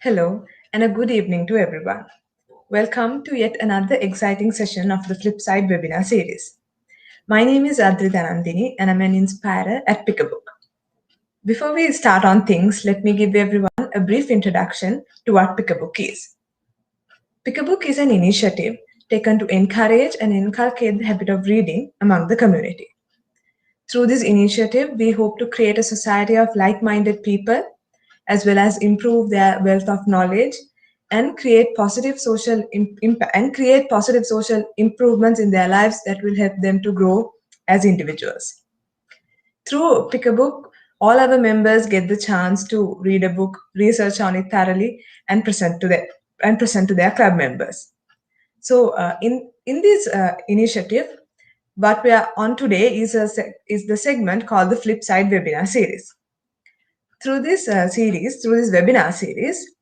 Hello, and a good evening to everyone. Welcome to yet another exciting session of the Flipside webinar series. My name is Adri Dhanandini, and I'm an inspirer at Pick a Book. Before we start on things, let me give everyone a brief introduction to what Pick a Book is. Pick a Book is an initiative taken to encourage and inculcate the habit of reading among the community. Through this initiative, we hope to create a society of like-minded people, as well as improve their wealth of knowledge and create positive social impact and create positive social improvements in their lives that will help them to grow as individuals. Through Pick a Book, all our members get the chance to read a book, research on it thoroughly, and present to their club members. So, in this initiative, what we are on today is the segment called the Flipside webinar series. Through this webinar series,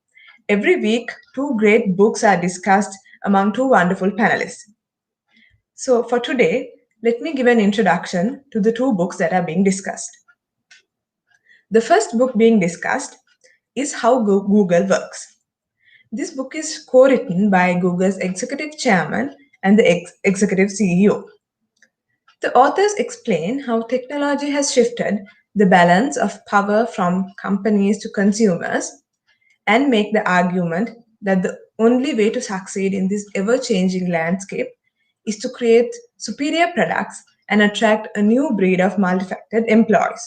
every week two great books are discussed among two wonderful panelists. So for today, let me give an introduction to the two books that are being discussed. The first book being discussed is How Google Works. This book is co-written by Google's executive chairman and the executive CEO. The authors explain how technology has shifted the balance of power from companies to consumers and make the argument that the only way to succeed in this ever-changing landscape is to create superior products and attract a new breed of multifaceted employees.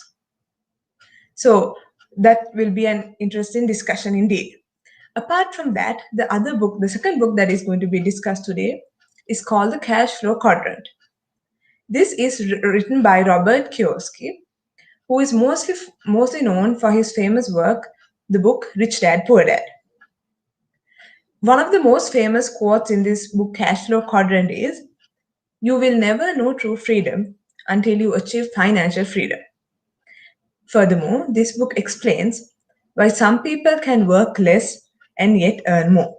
So that will be an interesting discussion indeed. Apart from that, the second book that is going to be discussed today is called The Cash Flow Quadrant. This is written by Robert Kiyosaki, who is mostly known for his famous work, the book Rich Dad Poor Dad. One of the most famous quotes in this book, Cash Flow Quadrant, is, "You will never know true freedom until you achieve financial freedom." Furthermore, this book explains why some people can work less and yet earn more.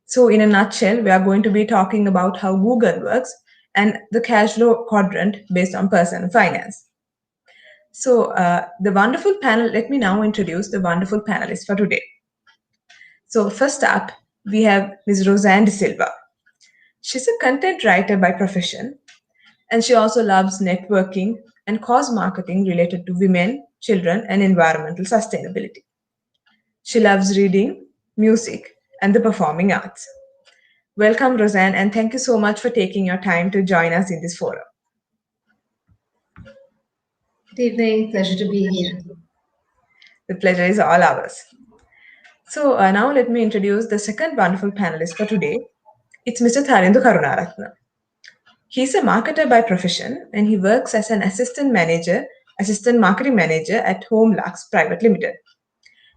So, in a nutshell, we are going to be talking about how Google works and the cash flow quadrant based on personal finance. So, the wonderful panel, let me now introduce the wonderful panelists for today. So, first up, we have Ms. Roseanne De Silva. She's a content writer by profession, and she also loves networking and cause marketing related to women, children, and environmental sustainability. She loves reading, music, and the performing arts. Welcome, Roseanne, and thank you so much for taking your time to join us in this forum. Good evening, pleasure to be here. The pleasure is all ours. So now let me introduce the second wonderful panelist for today. It's Mr. Tharindu Karunaratna. He's a marketer by profession and he works as an assistant marketing manager at Home Lux Private Limited.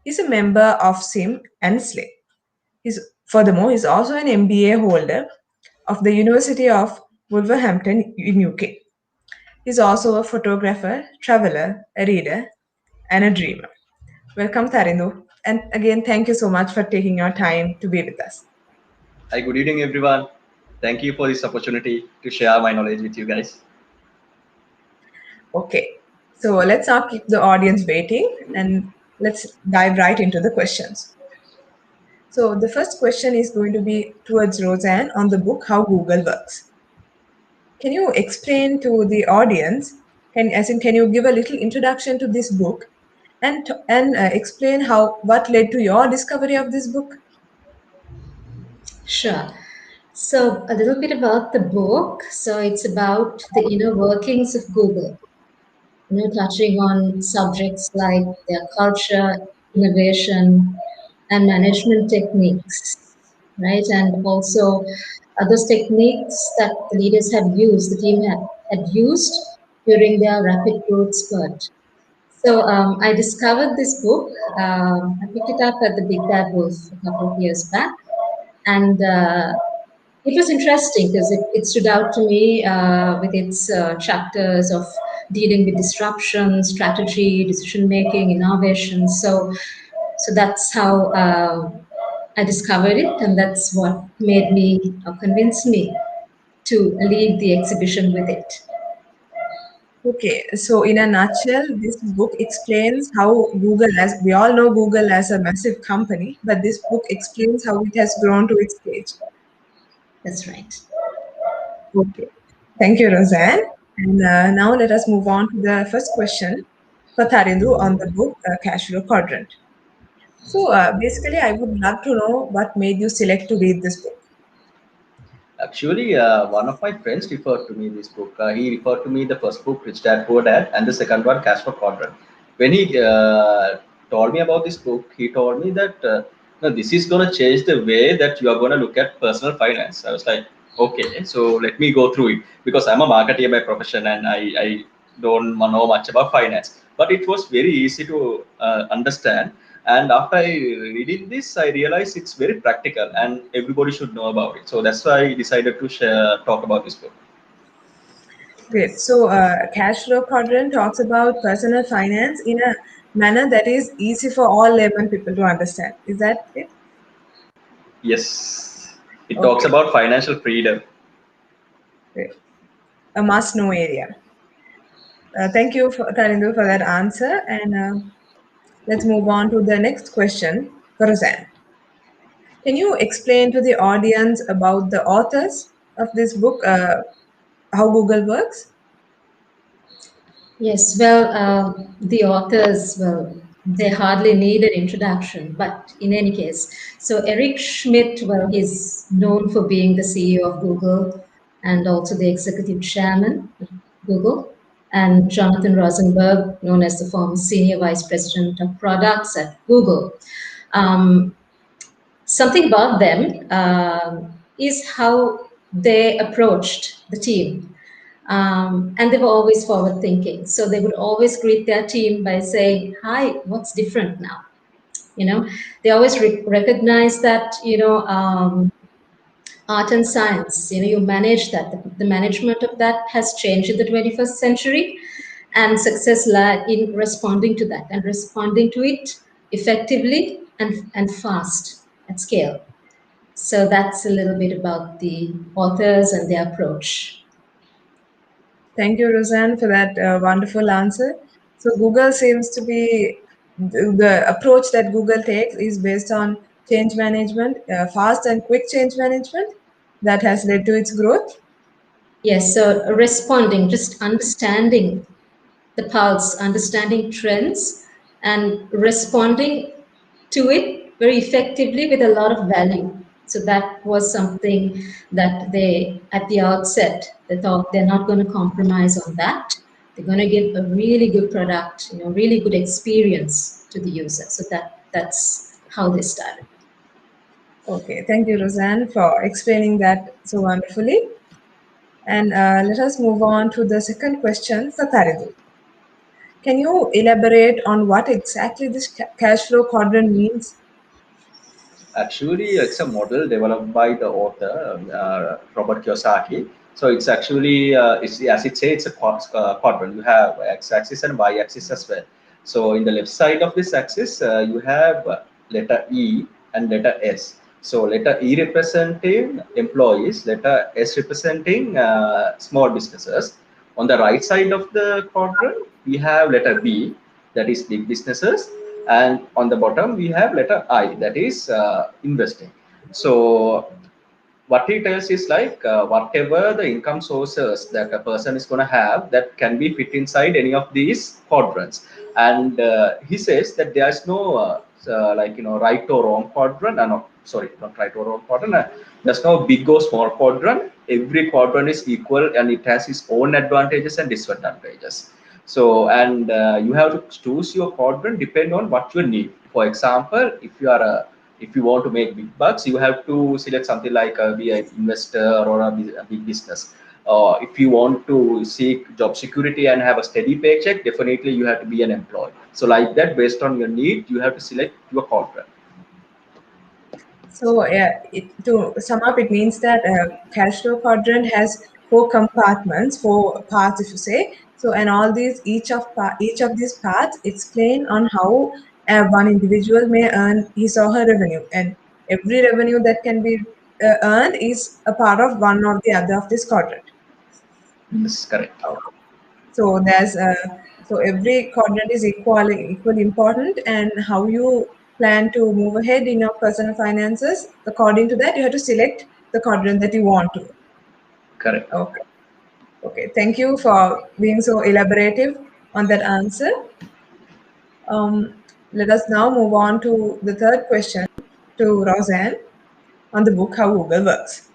He's a member of SIM and SLAY. Furthermore, he's also an MBA holder of the University of Wolverhampton in UK. He's also a photographer, traveler, a reader, and a dreamer. Welcome, Tharindu. And again, thank you so much for taking your time to be with us. Hi, good evening, everyone. Thank you for this opportunity to share my knowledge with you guys. Okay, so let's not keep the audience waiting and let's dive right into the questions. So the first question is going to be towards Roseanne on the book How Google Works. Can you explain to the audience, can you give a little introduction to this book and explain what led to your discovery of this book? Sure. So a little bit about the book. So it's about the inner workings of Google, touching on subjects like their culture, innovation, and management techniques, right? And also those techniques that the leaders have used, the team had used during their rapid growth spurt. So I discovered this book. I picked it up at the Big Bad Wolf a couple of years back. And it was interesting because it stood out to me with its chapters of dealing with disruption, strategy, decision making, innovation. So that's how I discovered it, and that's what made me convinced me to lead the exhibition with it. Okay, so in a nutshell, this book explains how Google, as we all know Google as a massive company, but this book explains how it has grown to its stage. That's right. Okay, thank you, Roseanne. And now let us move on to the first question for Tarindu on the book Cash Flow Quadrant. So basically, I would love to know what made you select to read this book. Actually, one of my friends referred to me this book. He referred to me the first book, Rich Dad Poor Dad, and the second one, Cash for Quadrant. When he told me about this book, he told me that no, this is going to change the way that you are going to look at personal finance. I was like, okay, so let me go through it because I'm a marketer by profession and I don't know much about finance. But it was very easy to understand. And after I reading this, I realized it's very practical and everybody should know about it. So that's why I decided to talk about this book. Great. So Cash Flow Quadrant talks about personal finance in a manner that is easy for all layman people to understand. Is that it? Yes, it talks Okay. about financial freedom. Great. A must-know area. Thank you, Tarindu, for that answer. And let's move on to the next question for Roseanne. Can you explain to the audience about the authors of this book, how Google works? Yes, well, the authors, well, they hardly need an introduction, but in any case, so Eric Schmidt, well, he's known for being the CEO of Google and also the executive chairman of Google, and Jonathan Rosenberg, known as the former senior vice president of products at Google. Um, Something about them is how they approached the team. And they were always forward thinking. So they would always greet their team by saying, "Hi, what's different now?" You know, they always recognize that, art and science, you manage that. The management of that has changed in the 21st century, and success lies in responding to that and responding to it effectively and fast at scale. So that's a little bit about the authors and their approach. Thank you, Roseanne, for that wonderful answer. So Google seems to be the approach that Google takes is based on change management, fast and quick change management that has led to its growth. Yes, so responding, just understanding the pulse, understanding trends, and responding to it very effectively with a lot of value. So that was something that they, at the outset, they thought they're not going to compromise on that. They're going to give a really good product, really good experience to the user. So that's how they started. Okay, thank you, Roseanne, for explaining that so wonderfully. And let us move on to the second question for Taridu. Can you elaborate on what exactly this cash flow quadrant means? Actually, it's a model developed by the author Robert Kiyosaki. So it's actually, it's, as it says, it's a quadrant. You have x-axis and y-axis as well. So in the left side of this axis, you have letter E and letter S. So letter E representing employees, letter S representing small businesses. On the right side of the quadrant, we have letter B, that is big businesses, and on the bottom we have letter I, that is investing. So what he tells is like whatever the income sources that a person is going to have, that can be fit inside any of these quadrants. And he says that there is no right or wrong quadrant. No, sorry, not right or wrong quadrant. There's no big or small quadrant. Every quadrant is equal and it has its own advantages and disadvantages. So, and you have to choose your quadrant depend on what you need. For example, if you want to make big bucks, you have to select something like be an investor or a big business. If you want to seek job security and have a steady paycheck, definitely you have to be an employee. So like that, based on your need, you have to select your quadrant. So, to sum up, it means that cash flow quadrant has four compartments, four parts, if you say. So, and all these, each of these parts explain on how one individual may earn his or her revenue, and every revenue that can be earned is a part of one or the other of this quadrant. Yes, correct. So there's so every quadrant is equally important, and how you plan to move ahead in your personal finances. According to that, you have to select the quadrant that you want to. Correct. Okay. Okay. Thank you for being so elaborative on that answer. Let us now move on to the third question to Roseanne on the book How Google Works.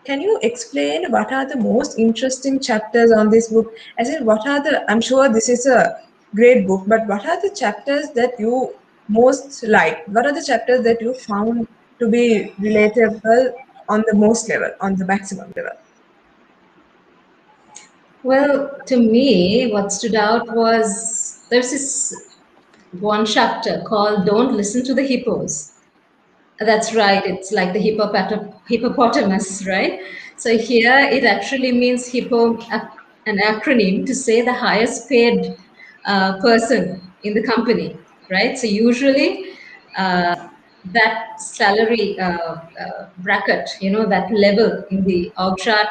Can you explain what are the most interesting chapters on this book? As in, what are the, I'm sure this is a great book, but what are the chapters that you most like? What are the chapters that you found to be relatable on the most level, on the maximum level? Well, to me, what stood out was there's this one chapter called Don't Listen to the Hippos. That's right, it's like the hippopotamus, right? So here it actually means an acronym to say the highest paid person in the company, right? So usually that salary bracket, that level in the org chart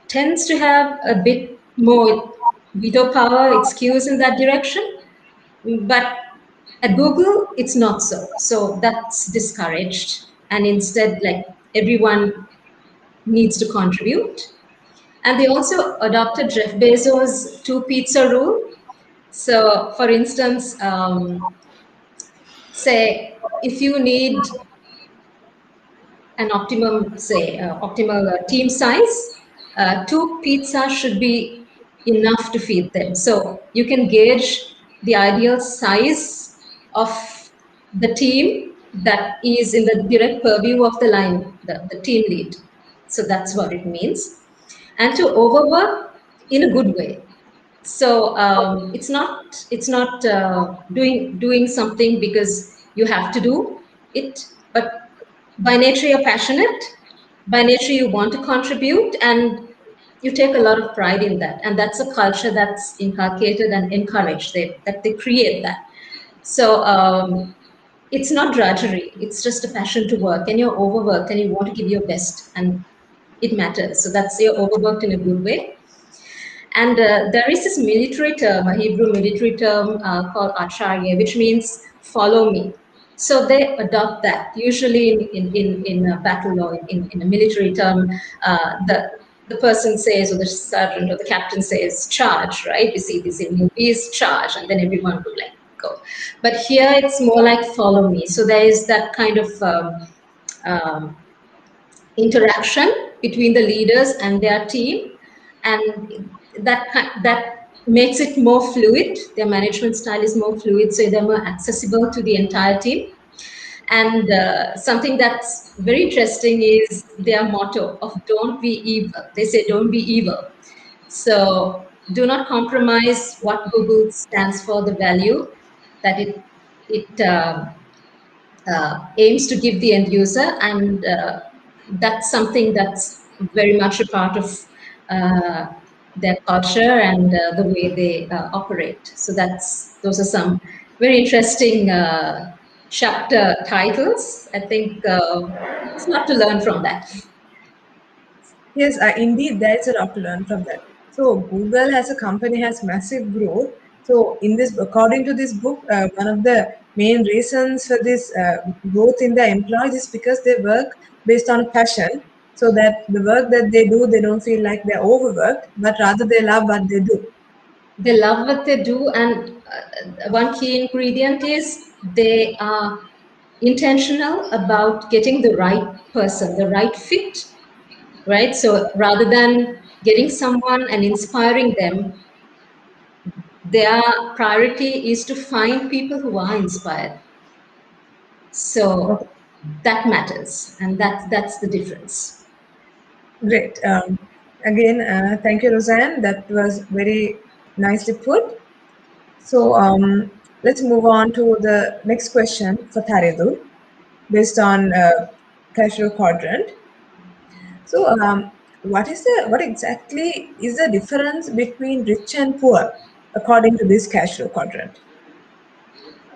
tends to have a bit more veto power, it skews in that direction. But at Google, it's not so. So that's discouraged. And instead, like everyone needs to contribute. And they also adopted Jeff Bezos' two pizza rule. So, for instance, say if you need an optimal team size, two pizzas should be enough to feed them. So you can gauge the ideal size of the team that is in the direct purview of the line, the team lead. So that's what it means. And to overwork in a good way. So it's not doing something because you have to do it, but by nature you're passionate, by nature you want to contribute, and you take a lot of pride in that. And that's a culture that's inculcated and encouraged, that they create that. So it's not drudgery, it's just a passion to work, and you're overworked and you want to give your best, and it matters. So that's, you're overworked in a good way. And there is this military term, a Hebrew military term called acharya, which means follow me. So they adopt that. Usually in a battle or in a military term, the person says, or the sergeant or the captain says, charge, right? We see this in movies, charge, and then everyone would like go. But here it's more like follow me. So there is that kind of interaction between the leaders and their team, and that makes it more fluid. Their management style is more fluid, so they're more accessible to the entire team. And something that's very interesting is their motto of don't be evil. They say don't be evil. So do not compromise what Google stands for, the value that it aims to give the end user, and that's something that's very much a part of their culture and the way they operate. So those are some very interesting chapter titles. I think it's a lot to learn from that. Yes, indeed, there's a lot to learn from that. So Google as a company has massive growth. So in this, according to this book, one of the main reasons for this growth in the employees is because they work based on passion. So that the work that they do, they don't feel like they're overworked, but rather they love what they do. They love what they do, and one key ingredient is they are intentional about getting the right person, the right fit, right? So rather than getting someone and inspiring them, their priority is to find people who are inspired. So that matters, and that's the difference. Great. Again, thank you, Roseanne. That was very nicely put. So let's move on to the next question for Taridu, based on cash flow quadrant. So what exactly is the difference between rich and poor according to this cash flow quadrant?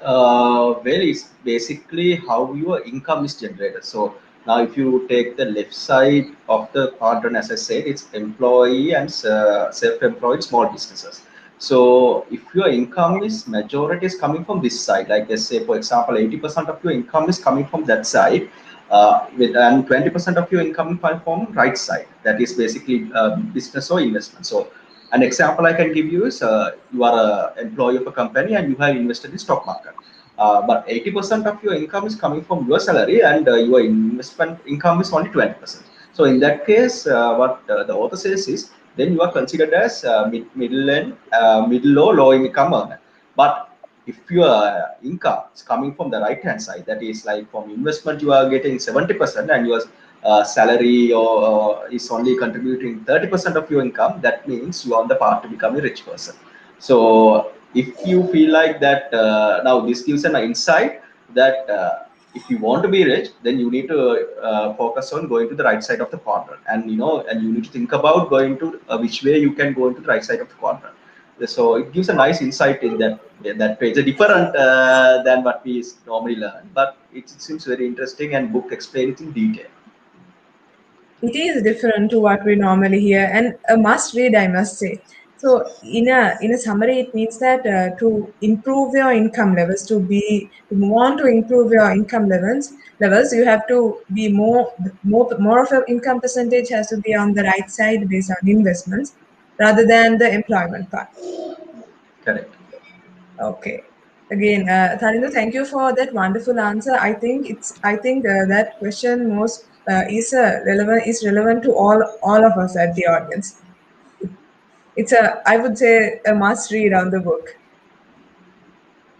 Well, it's basically how your income is generated. So Now, if you take the left side of the quadrant, as I said, it's employee and self-employed small businesses. So if your income is majority is coming from this side, like let's say, for example, 80% of your income is coming from that side, and 20% of your income coming from right side. That is basically business or investment. So an example I can give you is you are an employee of a company and you have invested in stock market. But 80% of your income is coming from your salary, and your investment income is only 20%. So in that case, what the author says is, then you are considered as middle or low income earner. But if your income is coming from the right hand side, that is like from investment, you are getting 70%, and your salary or is only contributing 30% of your income, that means you are on the path to become a rich person. So if you feel like that, now this gives an insight that if you want to be rich, then you need to focus on going to the right side of the quadrant, and and you need to think about going to which way you can go into the right side of the quadrant. So it gives a nice insight in that page. It's different than what we normally learn, but it seems very interesting, and book explains it in detail. It is different to what we normally hear, and a must read, I must say. So in a summary, it means that to improve your income levels, to want to improve your income levels, you have to be more of your income percentage has to be on the right side based on investments rather than the employment part. Correct. Okay. Again, Tharinder, thank you for that wonderful answer. I think that question most is relevant to all of us at the audience. It's I would say a must read on the book.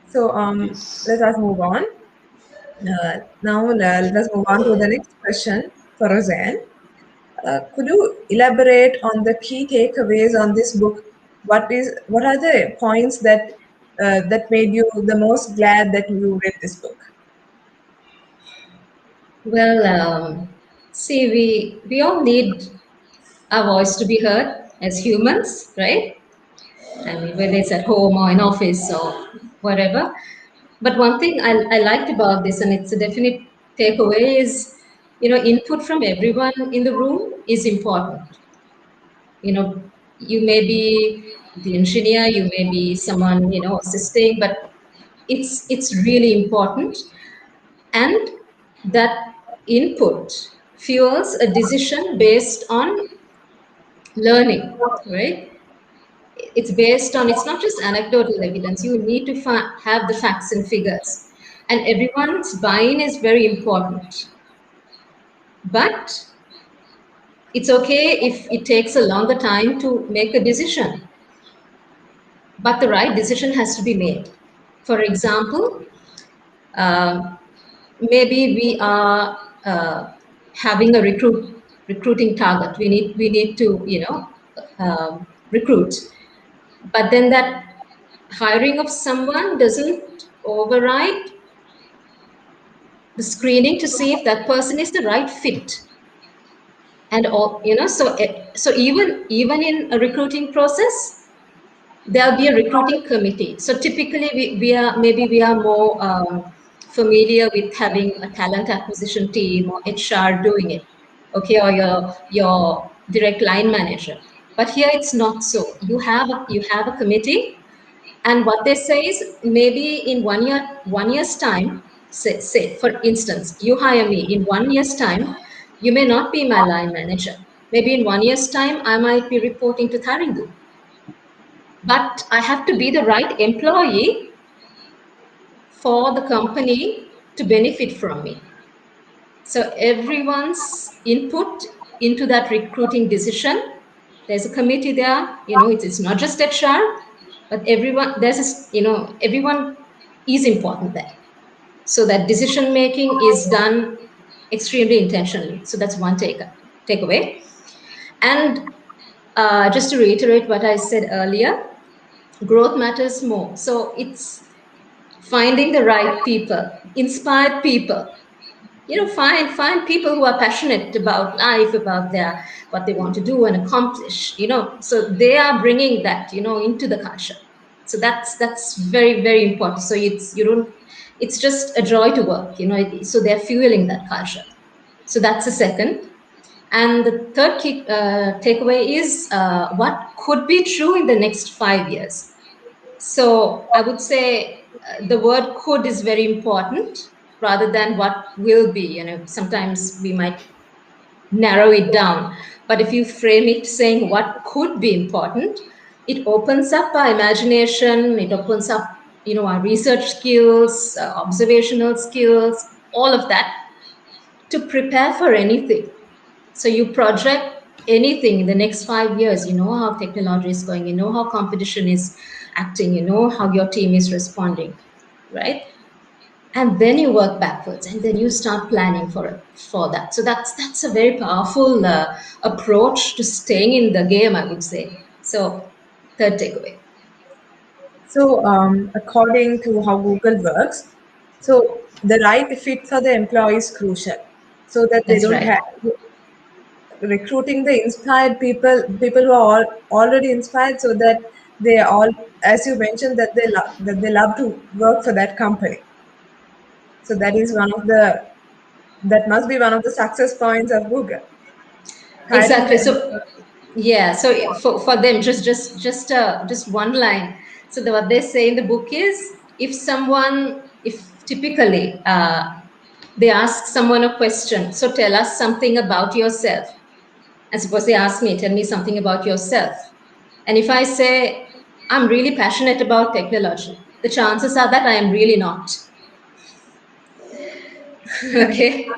So It is. let us move on. Now let us move on to the next question for Roseanne. Could you elaborate on the key takeaways on this book? What are the points that made you the most glad that you read this book? Well, see, we all need our voice to be heard as humans, right? I mean, whether it's at home or in office or whatever. But one thing I liked about this, and it's a definite takeaway, is input from everyone in the room is important. You may be the engineer, you may be someone assisting, but it's really important, and that input fuels a decision based on learning, right? It's not just anecdotal evidence. You need to have the facts and figures, and everyone's buy-in is very important. But it's okay if it takes a longer time to make a decision, but the right decision has to be made. For example, maybe we are having a recruiting target. We need to recruit, but then that hiring of someone doesn't override the screening to see if that person is the right fit. And all so even in a recruiting process, there'll be a recruiting committee. So typically we are more familiar with having a talent acquisition team or HR doing it, okay, or your direct line manager. But here it's not so. You have a committee, and what they say is, maybe in 1 year's time, say for instance, you hire me in 1 year's time, you may not be my line manager. Maybe in 1 year's time, I might be reporting to Tharindu. But I have to be the right employee for the company to benefit from me. So everyone's input into that recruiting decision, there's a committee there, it's not just HR, but everyone, everyone is important there. So that decision making is done extremely intentionally. So that's one takeaway. And just to reiterate what I said earlier, growth matters more. So it's finding the right people, inspired people. Find people who are passionate about life, about what they want to do and accomplish. So they are bringing that into the culture. So that's very, very important. So it's just a joy to work. So they're fueling that culture. So that's the second. And the third key takeaway is what could be true in the next 5 years. So I would say the word could is very important rather than what will be. Sometimes we might narrow it down. But if you frame it saying what could be important, it opens up our imagination, it opens up, our research skills, observational skills, all of that to prepare for anything. So you project anything in the next 5 years, you know how technology is going, you know how competition is acting, you know how your team is responding, right? And then you work backwards and then you start planning for that. So that's a very powerful approach to staying in the game, I would say. So third takeaway. So, according to how Google works, so the right fit for the employee is crucial, so that they That's don't right. have recruiting the inspired people who are already inspired, so that they all, as you mentioned, that they love to work for that company. So that must be one of the success points of Google. Hiring Exactly. them. So yeah, so for them, just one line. So what they say in the book is, if typically they ask someone a question, so tell us something about yourself. And suppose they ask me, tell me something about yourself. And if I say, I'm really passionate about technology, the chances are that I am really not. Okay.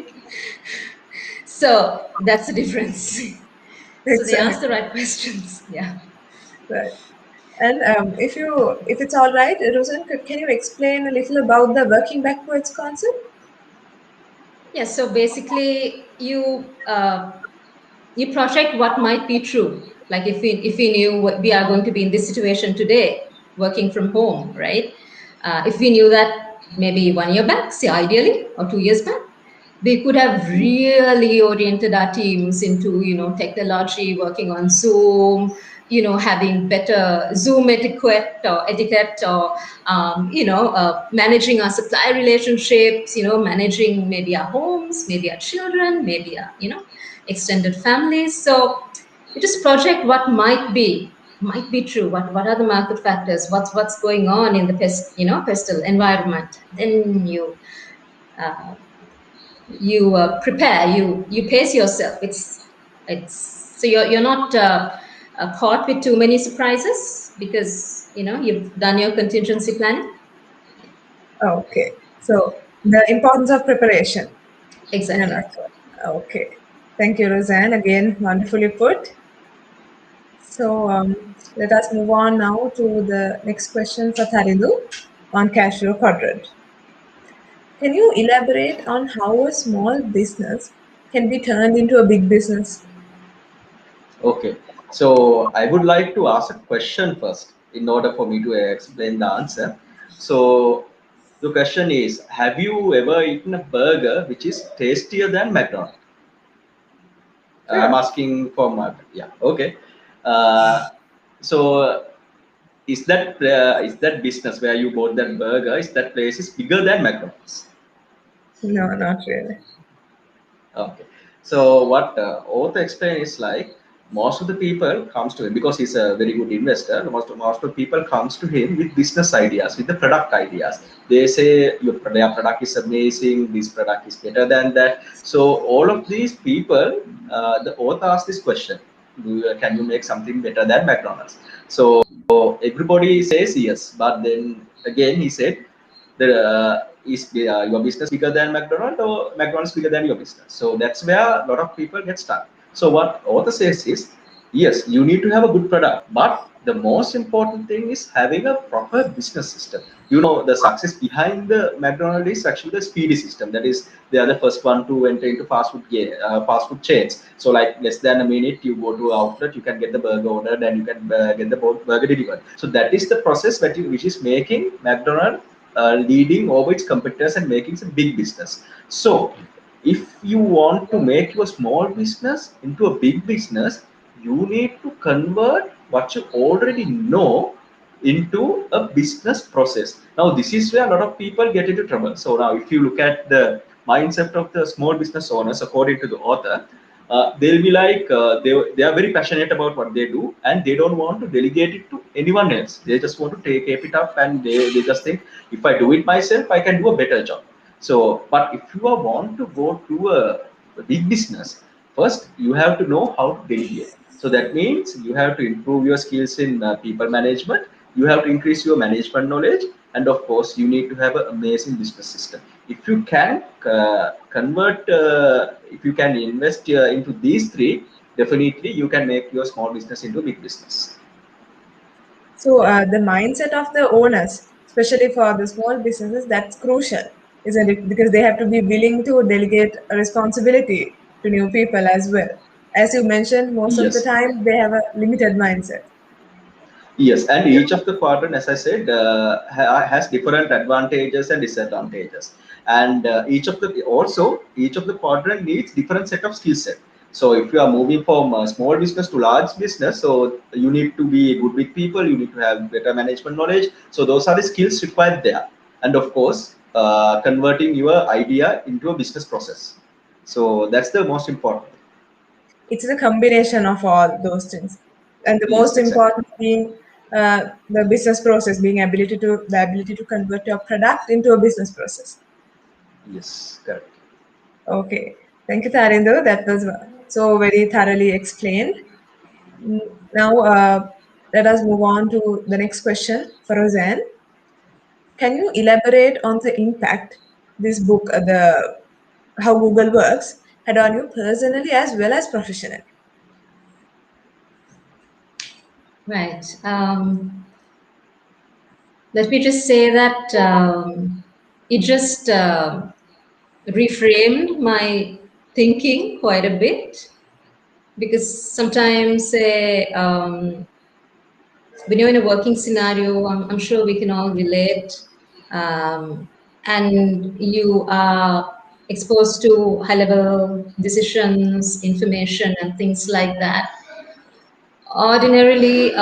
So that's the difference. So they ask the Exactly. right questions. Yeah. Right. And if it's all right, Rosen, can you explain a little about the working backwards concept? Yes. So basically, you project what might be true. Like if we knew we are going to be in this situation today, working from home, right? If we knew that maybe 1 year back, say ideally, or 2 years back, we could have really oriented our teams into technology, working on Zoom, having better Zoom etiquette, or managing our supply relationships, managing maybe our homes, maybe our children, maybe our extended families. So you just project what might be true. What are the market factors? What's going on in the pestle environment? Then uh, you prepare, you pace yourself. It's so you're not caught with too many surprises because you've done your contingency planning. Okay. So the importance of preparation in a Exactly. nutshell. Okay. Thank you, Roseanne. Again, wonderfully put. So let us move on now to the next question for Tharidu on cash flow quadrant. Can you elaborate on how a small business can be turned into a big business? Okay, so I would like to ask a question first in order for me to explain the answer. So the question is, have you ever eaten a burger which is tastier than McDonald's? I'm Sure. asking for my, yeah, okay. Uh, so is that business where you bought that burger, is that place is bigger than McDonald's? No, not really. Okay. So what author explain is like most of the people comes to him because he's a very good investor. Most of the people comes to him with business ideas, with the product ideas. They say their product is amazing. This product is better than that. So all of these people, the author asked this question: can you make something better than McDonald's? So everybody says yes, but then again he said is your business bigger than McDonald's or McDonald's bigger than your business? So that's where a lot of people get stuck. So what author says is, yes, you need to have a good product, but the most important thing is having a proper business system. The success behind the McDonald's is actually the speedy system. That is, they are the first one to enter into fast food chains. So like less than a minute, you go to an outlet, you can get the burger ordered, and you can get the burger delivered. So that is the process which is making McDonald's leading over its competitors and making it a big business. So if you want to make your small business into a big business, you need to convert what you already know into a business process. Now this is where a lot of people get into trouble. So now if you look at the mindset of the small business owners, according to the author, they'll be like they are very passionate about what they do, and they don't want to delegate it to anyone else. They just want to take it up, and they just think, if I do it myself, I can do a better job. So, but if you want to go to a big business, first you have to know how to delegate. So that means you have to improve your skills in people management. You have to increase your management knowledge, and of course, you need to have an amazing business system. If you can if you can invest into these three, definitely you can make your small business into a big business. So the mindset of the owners, especially for the small businesses, that's crucial, isn't it? Because they have to be willing to delegate a responsibility to new people as well. As you mentioned, most of the Yes. time they have a limited mindset. Yes, and each of the quadrant, as I said, has different advantages and disadvantages, and each of the quadrant needs different set of skill set. So if you are moving from small business to large business, so you need to be good with people, you need to have better management knowledge. So those are the skills required there, and of course, converting your idea into a business process. So that's the most important. It's the combination of all those things, and the Yes, most exactly. important being the business process, being the ability to convert your product into a business process. Yes, correct. Okay, thank you, Tarinder. That was so very thoroughly explained. Now, let us move on to the next question for Roseanne. Can you elaborate on the impact this book, the How Google Works, had on you personally as well as professionally? Right. Let me just say that it just reframed my thinking quite a bit, because sometimes when you're in a working scenario, I'm sure we can all relate, and you are exposed to high-level decisions, information, and things like that. Ordinarily,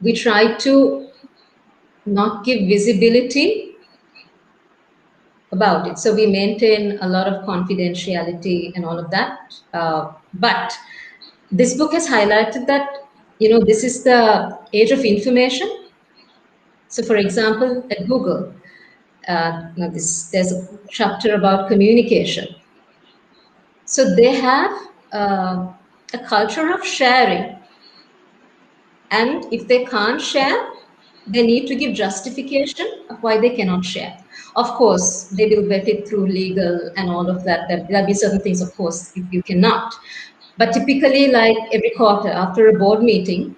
we try to not give visibility about it. So we maintain a lot of confidentiality and all of that. But this book has highlighted that, this is the age of information. So for example, at Google, there's a chapter about communication. So they have a culture of sharing. And if they can't share, they need to give justification of why they cannot share. Of course, they will vet it through legal and all of that. There'll be certain things, of course, if you cannot. But typically, like every quarter after a board meeting,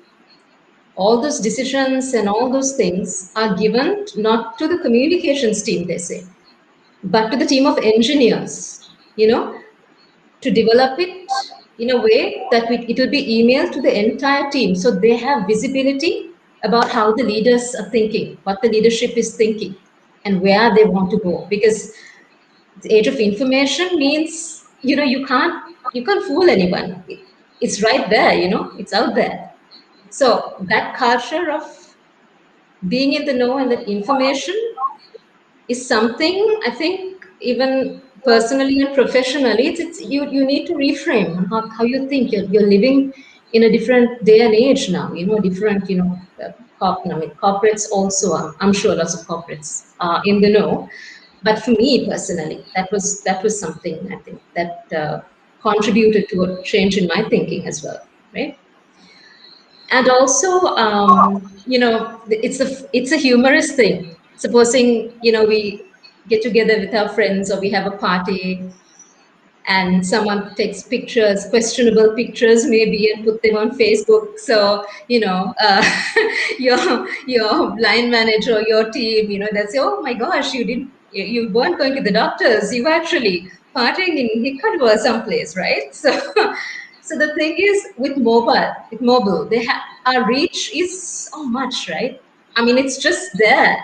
all those decisions and all those things are given not to the communications team, they say, but to the team of engineers, to develop it in a way that it will be emailed to the entire team. So they have visibility about how the leaders are thinking, what the leadership is thinking, and where they want to go. Because the age of information means, you can't fool anyone. It's right there, it's out there. So that culture of being in the know and that information is something, I think, even personally and professionally, you need to reframe on how you think. You're living in a different day and age now, different, corporates also, I'm sure lots of corporates are in the know. But for me personally, that was something, I think, that contributed to a change in my thinking as well, right? And also, it's a humorous thing. Supposing, we get together with our friends, or we have a party, and someone takes pictures, questionable pictures maybe, and put them on Facebook. So, your line manager or your team, they'll say, "Oh my gosh, you weren't going to the doctors. You were actually partying in Hikkaduwa or someplace, right?" So, so the thing is, with mobile, our reach is so much, right? I mean, it's just there,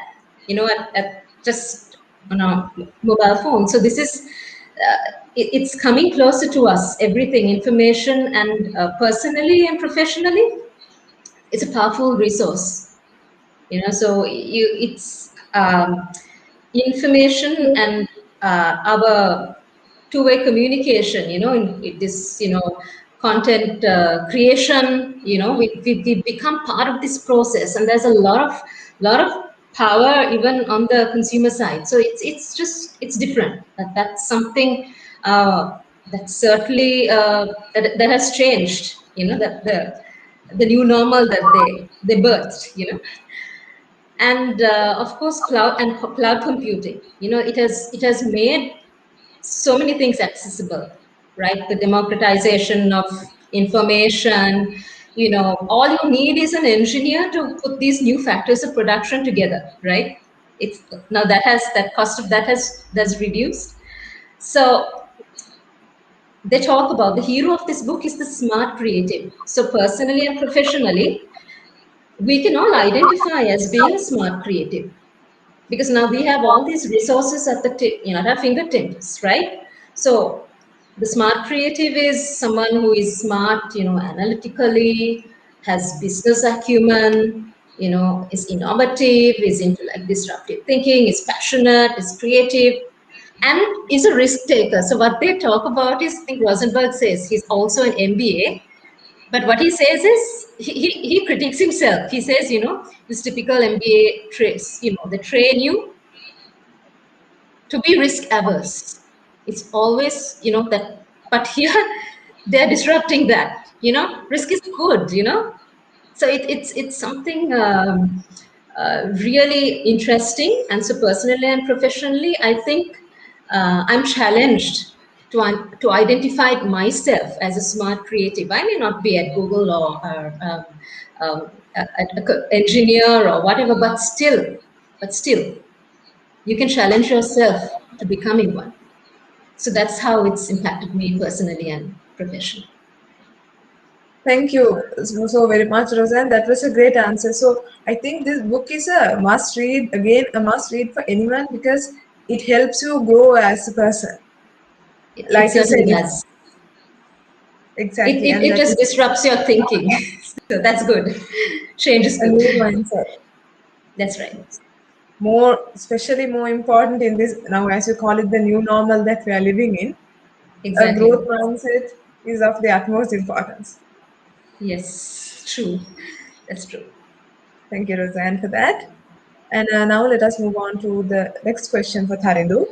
just on our mobile phone. So this is, it's coming closer to us, everything, information, and personally and professionally, it's a powerful resource. So it's information and our two-way communication, in this, content creation, we become part of this process, and there's a lot of power even on the consumer side. So it's different. That's something that certainly that has changed. That the new normal that they birthed. And of course, cloud computing. It has made so many things accessible, right? The democratization of information. All you need is an engineer to put these new factors of production together, right? It's now that cost of that has reduced. So they talk about the hero of this book is the smart creative. So personally and professionally, we can all identify as being a smart creative, because now we have all these resources at at our fingertips, right? So the smart creative is someone who is smart, analytically, has business acumen, is innovative, is into like disruptive thinking, is passionate, is creative, and is a risk taker. So what they talk about is, I think Rosenberg says he's also an MBA, but what he says is he critiques himself. He says, this typical MBA traits, they train you to be risk averse. It's always, that, but here they're disrupting that, risk is good, So it's something really interesting. And so personally and professionally, I think I'm challenged to identify myself as a smart creative. I may not be at Google or an engineer or whatever, but still, you can challenge yourself to becoming one. So that's how it's impacted me personally and professionally. Thank you so very much, Roseanne. That was a great answer. So I think this book is a must read, again, a must read for anyone, because it helps you grow as a person. Like you said, certainly does. Exactly. It just disrupts your thinking. So that's good. Change is a good. new mindset. That's right. Especially more important in this now, as you call it, the new normal that we are living in. A Exactly. growth mindset is of the utmost importance. Yes, true. That's true. Thank you, Roseanne, for that. And now let us move on to the next question for Tharidu.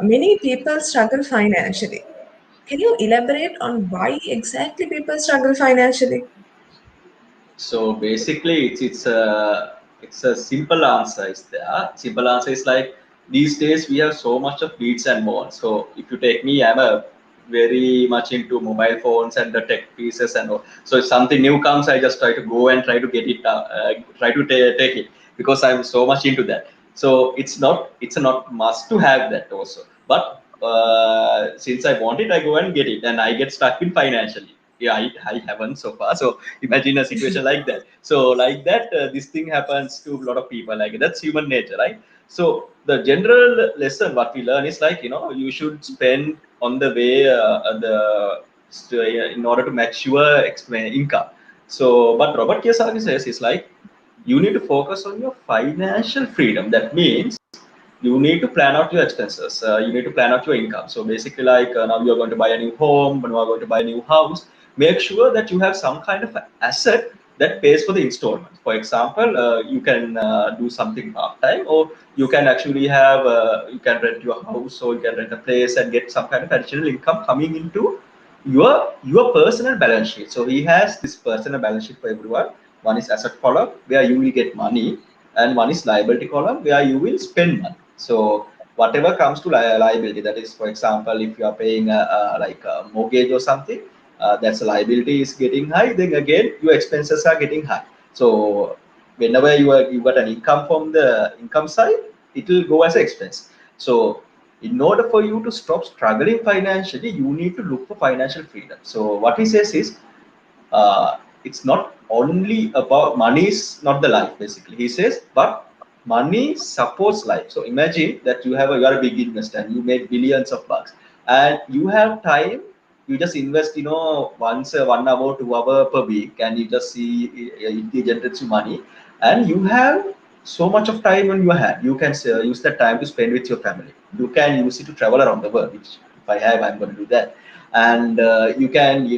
Many people struggle financially. Can you elaborate on why exactly people struggle financially? So basically, it's a simple answer. Is there? Simple answer is like these days we have so much of needs and wants. So if you take me, I'm a very much into mobile phones and the tech pieces and all. So if something new comes, I just try to go and try to get it, try to take it, because I'm so much into that. So it's not must to have that also. But since I want it, I go and get it, and I get stuck in financially. Yeah, I haven't so far. So imagine a situation like that. So like that, this thing happens to a lot of people. Like that's human nature, right? So the general lesson what we learn is like, you should spend on the way in order to match your income. So but Robert Kiyosaki says is like you need to focus on your financial freedom. That means you need to plan out your expenses. You need to plan out your income. So basically, like now you are going to buy a new home, when you are going to buy a new house, make sure that you have some kind of asset that pays for the installment. For example, you can do something part time, or you can actually have you can rent your house, or you can rent a place and get some kind of additional income coming into your personal balance sheet. So he has this personal balance sheet for everyone. One is asset column where you will get money, and one is liability column where you will spend money. So whatever comes to liability, that is, for example, if you are paying like a mortgage or something, that's a liability is getting high. Then again, your expenses are getting high. So whenever you got an income from the income side, it will go as an expense. So in order for you to stop struggling financially, you need to look for financial freedom. So what he says is, it's not only about money is not the life. Basically, he says, but money supports life. So imagine that you are a big investor and you make billions of bucks, and you have time. You just invest, once 1 hour, 2 hour per week, and you just see it generates you money, and you have so much of time on your hand. You can use that time to spend with your family. You can use it to travel around the world, which if I have, I'm going to do that. And you can,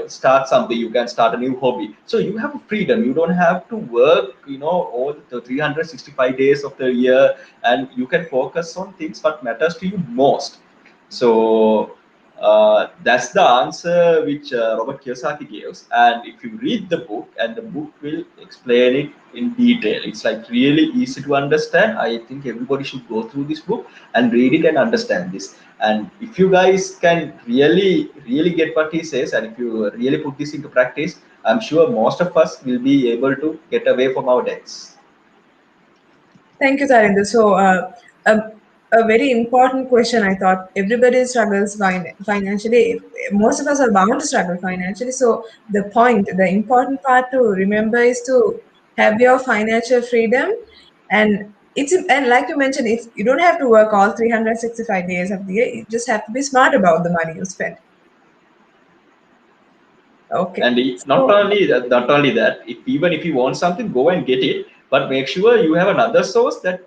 start something. You can start a new hobby. So you have freedom. You don't have to work, all the 365 days of the year, and you can focus on things what matters to you most. So that's the answer which Robert Kiyosaki gives. And if you read the book, and the book will explain it in detail, it's like really easy to understand. I think everybody should go through this book and read it and understand this. And if you guys can really, really get what he says, and if you really put this into practice, I'm sure most of us will be able to get away from our debts. Thank you, Tarinder. So, a very important question. I thought everybody struggles financially. Most of us are bound to struggle financially. So, the important part to remember is to have your financial freedom, and like you mentioned, you don't have to work all 365 days of the year. You just have to be smart about the money you spend. Okay. And not only that, even if you want something, go and get it, but make sure you have another source that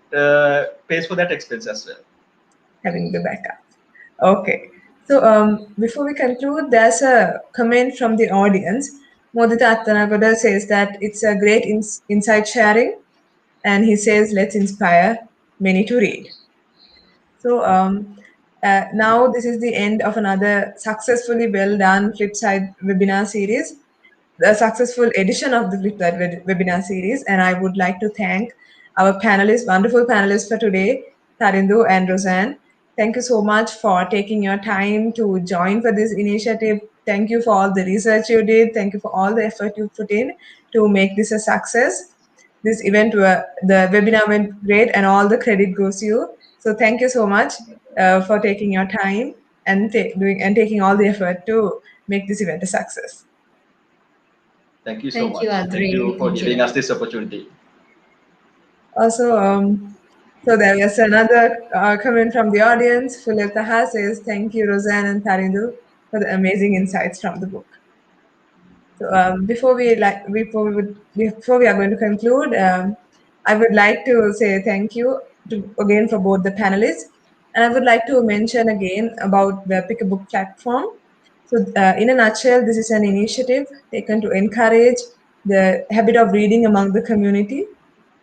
pays for that expense as well. Having the backup. Okay. So before we conclude, there's a comment from the audience. Modita Attanagoda says that it's a great insight sharing, and he says, let's inspire many to read. So now this is the end of another successfully well done Flipside webinar series, a successful edition of the Flipside webinar series. And I would like to thank our panelists, wonderful panelists for today, Tarindu and Roseanne. Thank you so much for taking your time to join for this initiative. Thank you for all the research you did. Thank you for all the effort you put in to make this a success. This event, the webinar went great, and all the credit goes to you. So thank you so much for taking your time and taking all the effort to make this event a success. Thank you so Thank much. you, Thank Adri. you for Thank giving you. us this opportunity. Also, so there was another comment from the audience. Philip Taha says, "Thank you, Roseanne and Tarindu, for the amazing insights from the book." So before we are going to conclude, I would like to say thank you again for both the panelists, and I would like to mention again about the Pick a Book platform. So, in a nutshell, this is an initiative taken to encourage the habit of reading among the community,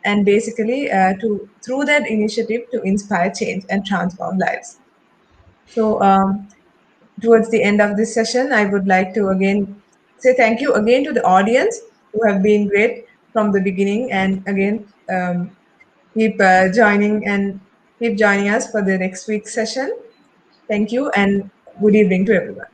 and basically through that initiative to inspire change and transform lives. So, towards the end of this session, I would like to again say thank you again to the audience who have been great from the beginning, and again keep joining us for the next week's session. Thank you, and good evening to everyone.